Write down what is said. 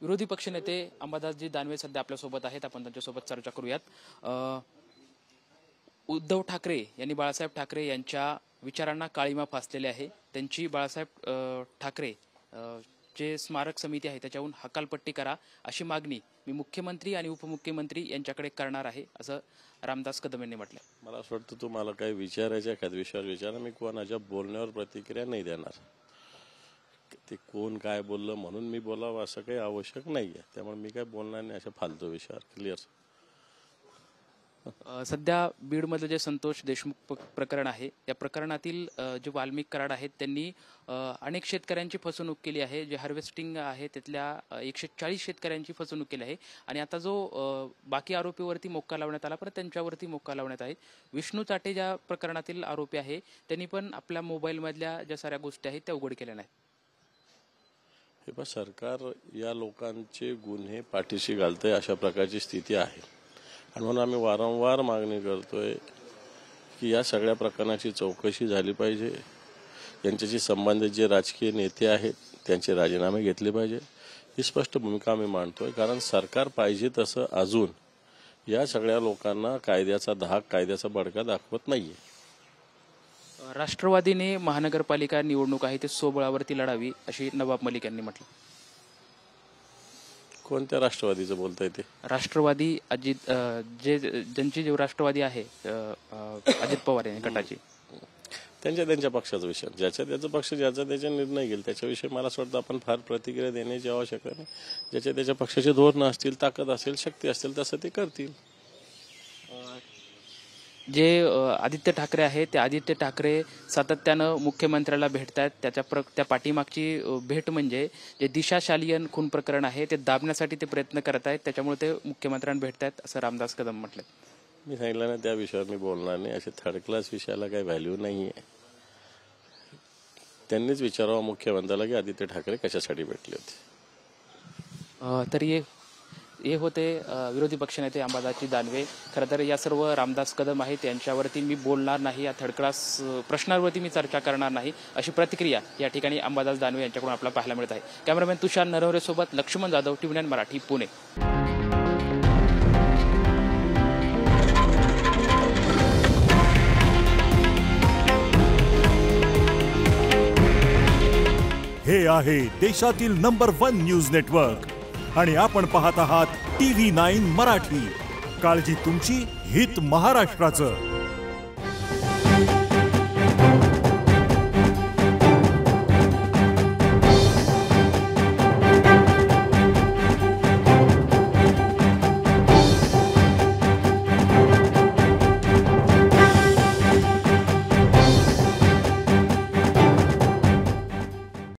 विरोधी पक्षनेते अंबादासजी दानवे सध्या आपल्यासोबत आहेत. आपण त्यांच्यासोबत चर्चा करूयात. उद्धव ठाकरे यांनी बाळासाहेब ठाकरे यांच्या विचारांना काळीमा फासलेली आहे. त्यांची बाळासाहेब ठाकरे जे स्मारक समिती आहे त्याच्याहून हकालपट्टी करा अशी मागणी मी मुख्यमंत्री आणि उपमुख्यमंत्री यांच्याकडे करणार आहे, असं रामदास कदम यांनी म्हटलं. मला असं वाटतं तुम्हाला काही विचारायचं एखाद विषयावर विचारा, मी कोणाच्या बोलण्यावर प्रतिक्रिया नाही देणार. ते कोण काय बोललं म्हणून मी बोलावं असं काही आवश्यक नाही आहे. त्यामुळे मी काय बोलणार नाही अशा फालतू विषयावर. क्लिअर. सध्या बीडमधलं जे संतोष देशमुख प्रकरण आहे या प्रकरणातील जे वाल्मिक कराड आहेत त्यांनी अनेक शेतकऱ्यांची फसवणूक केली आहे. जे हार्वेस्टिंग आहे त्यातल्या 140 शेतकऱ्यांची फसवणूक केली आहे आणि आता जो बाकी आरोपीवरती मोक्का लावण्यात आला परत त्यांच्यावरती मोक्का लावण्यात आहे. विष्णू चाटे ज्या प्रकरणातील आरोपी आहे त्यांनी पण आपल्या मोबाईलमधल्या ज्या साऱ्या गोष्टी आहेत त्या उघड केल्या नाहीत. हे पण सरकार या लोकांचे गुन्हे पाठीशी घालतंय अशा प्रकारची स्थिती आहे आणि म्हणून आम्ही वारंवार मागणी करतोय की या सगळ्या प्रकरणाची चौकशी झाली पाहिजे. यांच्याशी संबंधित जे राजकीय नेते आहेत त्यांचे राजीनामे घेतले पाहिजे ही स्पष्ट भूमिका आम्ही मांडतोय. कारण सरकार पाहिजे तसं अजून या सगळ्या लोकांना कायद्याचा धाक कायद्याचा बडका दाखवत नाहीये. राष्ट्रवादीने महानगरपालिका निवडणूक आहे ते स्वबळावरती लढावी अशी नवाब मलिक यांनी म्हटलं. कोणत्या राष्ट्रवादीचं बोलताय ते? राष्ट्रवादी अजित ज्यांची जे राष्ट्रवादी आहे अजित पवार यांनी गटाची त्यांच्या पक्षाचा विषय, ज्याच्या त्याचा पक्ष ज्याचा त्याचा निर्णय घेईल त्याच्याविषयी मला असं वाटतं आपण फार प्रतिक्रिया देण्याची आवश्यकता नाही. ज्याच्या त्याच्या पक्षाचे धोरणं असतील, ताकद असेल, शक्ती असतील तसं ते करतील. जे आदित्य ठाकरे आहेत ते आदित्य ठाकरे सातत्यानं मुख्यमंत्र्याला भेटत आहेत. त्या पाठीमागची भेट म्हणजे जे दिशा शालियन खून प्रकरण आहे ते दाबण्यासाठी ते प्रयत्न करत आहेत, त्याच्यामुळे ते मुख्यमंत्र्यांना भेटत आहेत असं रामदास कदम म्हटलं. मी सांगितलं ना त्या विषयावर मी बोलणार नाही. असे थर्ड क्लास विषयाला काही व्हॅल्यू नाही आहे. त्यांनीच विचारावं मुख्यमंत्र्याला की आदित्य ठाकरे कशासाठी भेटले होते. तरी हे होते विरोधी पक्षनेते अंबादासजी दानवे. खरं तर या सर्व रामदास कदम आहेत यांच्यावरती मी बोलणार नाही, या थर्ड क्लास प्रश्नांवरती मी चर्चा करणार नाही अशी प्रतिक्रिया या ठिकाणी अंबादास दानवे यांच्याकडून आपल्याला पाहायला मिळत आहे. कॅमेरामॅन तुषार नरवरे सोबत लक्ष्मण जाधव, TV9 मराठी, पुणे. हे आहे देशातील नंबर 1 न्यूज नेटवर्क आणि आपण पाहत आहात TV9 मराठी. काळजी तुमची, हित महाराष्ट्राचं.